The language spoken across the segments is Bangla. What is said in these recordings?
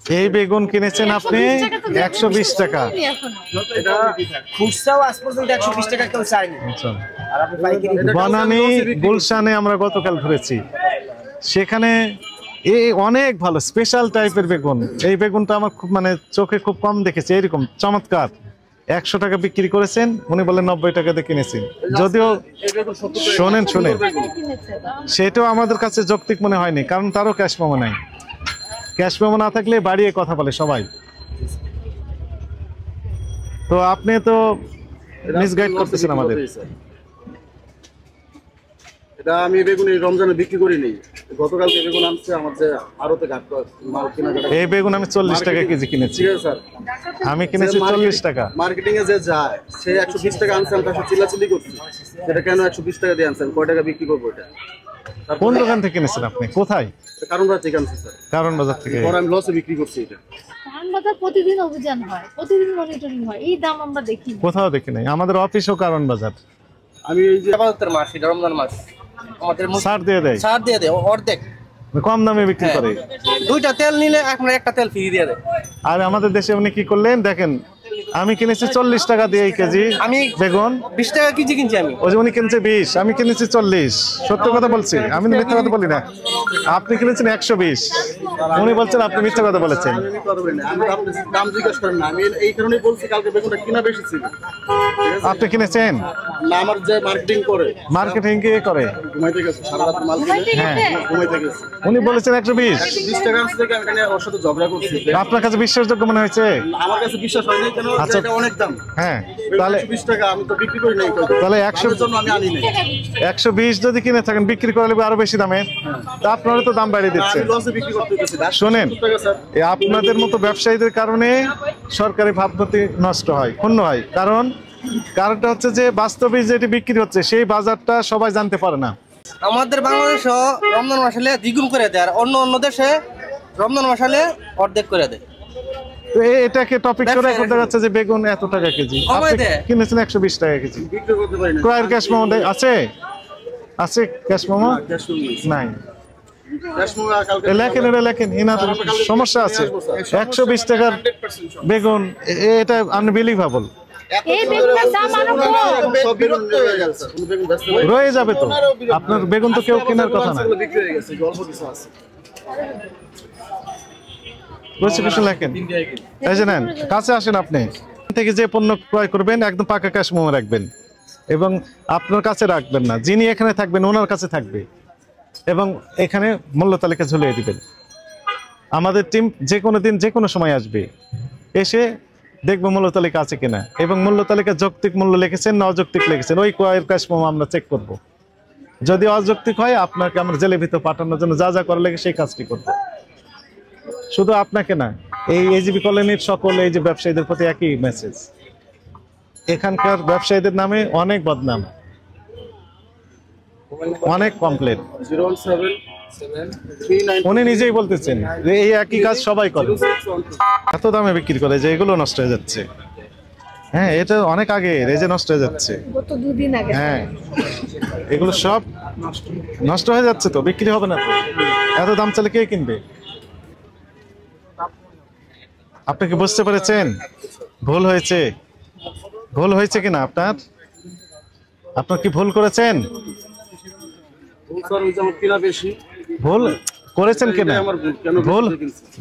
এই বেগুন কিনেছেন আপনি 120 টাকা। এটা খুচরাও আজ পর্যন্ত 120 টাকা কেউ চায়নি। আর আপনি পাইকারি বনানী গুলশানে আমরা গতকাল ঘুরেছি, সেখানে এই অনেক ভালো স্পেশাল টাইপের বেগুন। এই বেগুনটা আমার খুব মানে চোখে খুব কম দেখেছি, এরকম চমৎকার। 100 টাকা বিক্রি করেছেন, উনি বলেন 90 টাকা দিয়ে কিনেছেন। যদিও শোনেন সেটাও আমাদের কাছে যৌক্তিক মনে হয়নি, কারণ তারও ক্যাশ মেমো নাই। ক্যাশ মেমো না থাকলে বাড়িয়ে কথা বলে সবাই। তো আপনি তো মিসগাইড করতেছেন আমাদের। এটা আমি বেগুন এই রমজানে বিক্রি করি নেই, গতকালকে বেগুন আনছে আমার যে আরতে ঘাট মাল কেনাকাটা। এই বেগুন আমি 40 টাকা কেজি কিনেছি। ঠিক আছে স্যার, আমি কিনেছি 40 টাকা। মার্কেটিং এ যে যায় সে 120 টাকা আনছে, আমি তার সাথে চিল্লাচিল্লি করছি সেটা কেন 120 টাকা দিয়ে আনছেন, কয় টাকা বিক্রি করবো এটা? কোন দোকান থেকে কিনেছেন আপনি? কোথায়? কারণ বাজার থেকে আনছি স্যার। কারণ বাজার থেকে। পরে আমি লসে বিক্রি করছি এটা। কারণ বাজার প্রতিদিন অভিযান হয়, প্রতিদিন মনিটরিং হয়, এই দাম আমরা দেখি কোথাও দেখি নাই। আমাদের অফিসও কারণ বাজার। আমি এই যে ইবাদতের মাস, এটা রমজান মাস, আমাদের ছাড় দিয়ে দেয়, ছাড় দিয়ে দেয় অর্ধেক, কম দামে বিক্রি করে। দুইটা তেল নিলে আপনার একটা তেল ফ্রি দিয়ে দেয়। আর আমাদের দেশে উনি কি করলেন দেখেন, আমি কিনেছি 40 টাকা দিয়ে এই কেজি আমি বেগুন। 20 টাকা কেজি কিনছি আমি। ওই যে উনি কিনছে 20, আমি কিনেছি 40। সত্য কথা বলছি, আমি মিথ্যা কথা বলি না। আপনি কিনেছেন 120, উনি বলছেন আপনি মিথ্যা কথা বলেছেন। আমি কথা বলি না, আমি আপনি দাম জিজ্ঞাসা করেন না, আমি এই কারণেই বলছি কালকে বেগুনটা কিনা বেশি ছিল। আপনি কিনেছেন না, আমার যে মার্কেটিং করে, মার্কেটিং কে করে? ঘুমাইতে গেছে সারা রাত মাল কিনে, হ্যাঁ ঘুমাইতে গেছে। উনি বলেছেন 120। 120 টাকা আনছে থেকে আমি ওর সাথে ঝগড়া করছি। আপনার কাছে বিশ্বাসযোগ্য মনে হয়েছে? আমার কাছে বিশ্বাস হয়নি, কেন আচ্ছা। এটা অনেক দাম। হ্যাঁ তাহলে 120 টাকা আমি তো বিক্রি করি নাই, তাহলে 100 এর জন্য আমি আনি নাই। 120 যদি কিনে থাকেন, বিক্রি করে নেবে আরো বেশি দামে, তা আপনারা তো দাম বাড়িয়ে দিচ্ছেন। আমি লসে বিক্রি করতে গেছি। শোনেন, 70 টাকা স্যার। এই আপনাদের মতো ব্যবসায়ীদের কারণে সরকারি ভাবমূর্তি নষ্ট হয়, ক্ষুণ্ণ হয়। কারণটা হচ্ছে যে বাস্তবে যেটি বিক্রি হচ্ছে সেই বাজারটা সবাই জানতে পারে না। আমাদের বাংলাদেশও রমজান মাস হলে দ্বিগুণ করে দেয়, আর অন্য দেশে রমজান মাস হলে অর্ধেক করে দেয়। তো এটাকে টপিক করে এখন দেখা যাচ্ছে যে বেগুন এত টাকা কেজি, আপনি কিনেছেন 120 টাকা কেজি। বিক্রি করতে পারি না। ক্রয়ের ক্যাশ মেমো আছে? আছে ক্যাশ মেমো? নাই। লেখেন, এটা লেখেন, এনাদের সমস্যা আছে। 120 টাকার বেগুন, এটা আনবিলিভেবল। এই বেগুনের দাম আরো কম। সব বেগুন রয়ে গেছে, কোন বেগুন ব্যস্ত নাই। রয়ে যাবে তো, আপনার বেগুন তো কেউ কেনার কথা না। বিক্রি হয়ে গেছে, অল্প কিছু আছে। কিছু লেখেন, এই যে নেন, কাছে আসেন। আপনি থেকে যে পণ্য ক্রয় করবেন একদম পাকা ক্যাশ মেমো রাখবেন, এবং আপনার কাছে রাখবেন না, যিনি এখানে থাকবেন ওনার কাছে থাকবে, এবং এখানে মূল্য তালিকা ঝুলিয়ে দিবেন। আমাদের টিম যে কোনো দিন যে কোনো সময় আসবে, এসে দেখবো মূল্য তালিকা আছে কিনা, এবং মূল্য তালিকা যৌক্তিক মূল্য লিখেছেন না অযৌক্তিক লিখেছেন, ওই ক্রয়ের ক্যাশ মেমো আমরা চেক করব। যদি অযৌক্তিক হয় আপনাকে আমরা জেলের ভিতর পাঠানোর জন্য যা যা করা লাগে সেই কাজটি করবো। শুধু আপনাকে না, এই এজিবি কলোনির সকল এই যে ব্যবসায়ীদের প্রতি একই মেসেজ। এখানকার ব্যবসায়ীদের নামে অনেক বদনাম, অনেক কমপ্লেন। উনি নিজেই বলতেছেন যে এই একই কাজ সবাই করে, এত দামে বিক্রি করে যে এগুলো নষ্ট হয়ে যাচ্ছে। হ্যাঁ, এটা অনেক আগে এই যে নষ্ট হয়ে যাচ্ছে। গত 2 দিন আগে। হ্যাঁ, এগুলো সব নষ্ট হয়ে যাচ্ছে, তো বিক্রি হবে না তো। এত দাম চালে কে কিনবে? আপনি কি বুঝতে পেরেছেন ভুল হয়েছে? ভুল হয়েছে কিনা আপনার কি ভুল করেছেন? ভুল করেছেন কিনা? ভুল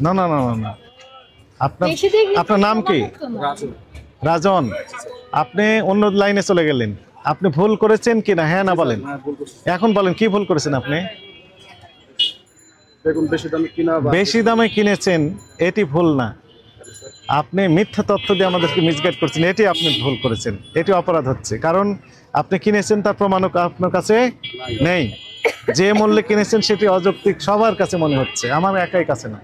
না না না না। আপনার নাম কি? রাজন। আপনি অন্য লাইনে চলে গেলেন। আপনি ভুল করেছেন কিনা হ্যাঁ না বলেন। এখন বলেন কি ভুল করেছেন আপনি? বেশি দামে কিনেছেন, এটি ভুল না। আপনি মিথ্যা তথ্য দিয়ে আমাদেরকে মিসগাইড করছেন, এটি আপনি ভুল করেছেন, এটি অপরাধ হচ্ছে। কারণ আপনি কিনেছেন তার প্রমাণ আপনার কাছে নেই। যে মূল্যে কিনেছেন সেটি অযৌক্তিক সবার কাছে মনে হচ্ছে, আমার একাই কাছে না।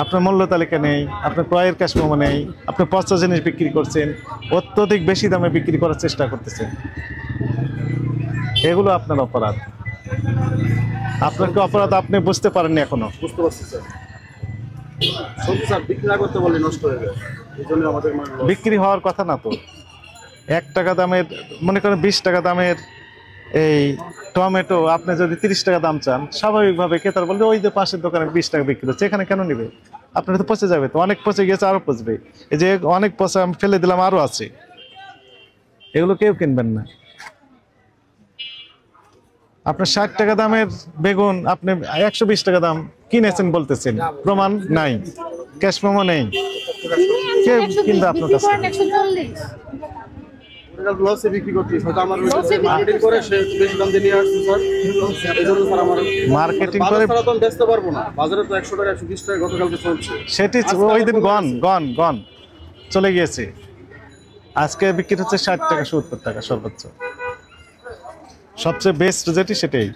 আপনার মূল্য তালিকা নেই, আপনার ক্রয়ের ক্যাশ মেমো নেই, আপনি পচা জিনিস বিক্রি করছেন, অত্যধিক বেশি দামে বিক্রি করার চেষ্টা করতেছেন। এগুলো আপনার অপরাধ। আপনাকে অপরাধ আপনি বুঝতে পারেননি এখনো। বুঝতে পারছি স্যার। সত্যি স্যার, বিক্রি না করতে বললে নষ্ট হয়ে যায়, এইজন্য আমাদের বিক্রি হওয়ার কথা না তো। 1 টাকা দামের, মনে করেন 20 টাকা দামের এই টমেটো আপনি যদি 30 টাকা দাম চান, স্বাভাবিকভাবে ক্রেতার বলবে ওই যে পাশের দোকানে 20 টাকা বিক্রি হচ্ছে, এখানে কেন নিবে? আপনার তো পচে যাবে, তো অনেক পচে গেছে, আরো পচবে। এই যে অনেক পচা আমি ফেলে দিলাম, আরো আছে, এগুলো কেউ কিনবেন না। আপনার 60 টাকা দামের বেগুন আপনি 120 টাকা দাম কিনেছেন বলতেছেন, প্রমাণ নাই, ক্যাশ মেমো নেই, কেউ কিনবে আপনার কাছে? 140 লসে বিক্রি করছিস, হয়তো আমার লসে বিক্রি মার্কেটিং করে সে একটু বেশি দাম দিয়ে নিয়ে আসছে স্যার, এই জন্য স্যার আমার মার্কেটিং বাজার করে ছাড়া তো আমি বেচতে পারবো না। বাজারে তো 100 টাকা 120 টাকা গতকালকে চলছে। সেটি ওই দিন গন চলে গিয়েছে। আজকে বিক্রি হচ্ছে 60 টাকা 70 টাকা সর্বোচ্চ, সবচেয়ে বেস্ট যেটি সেটাই।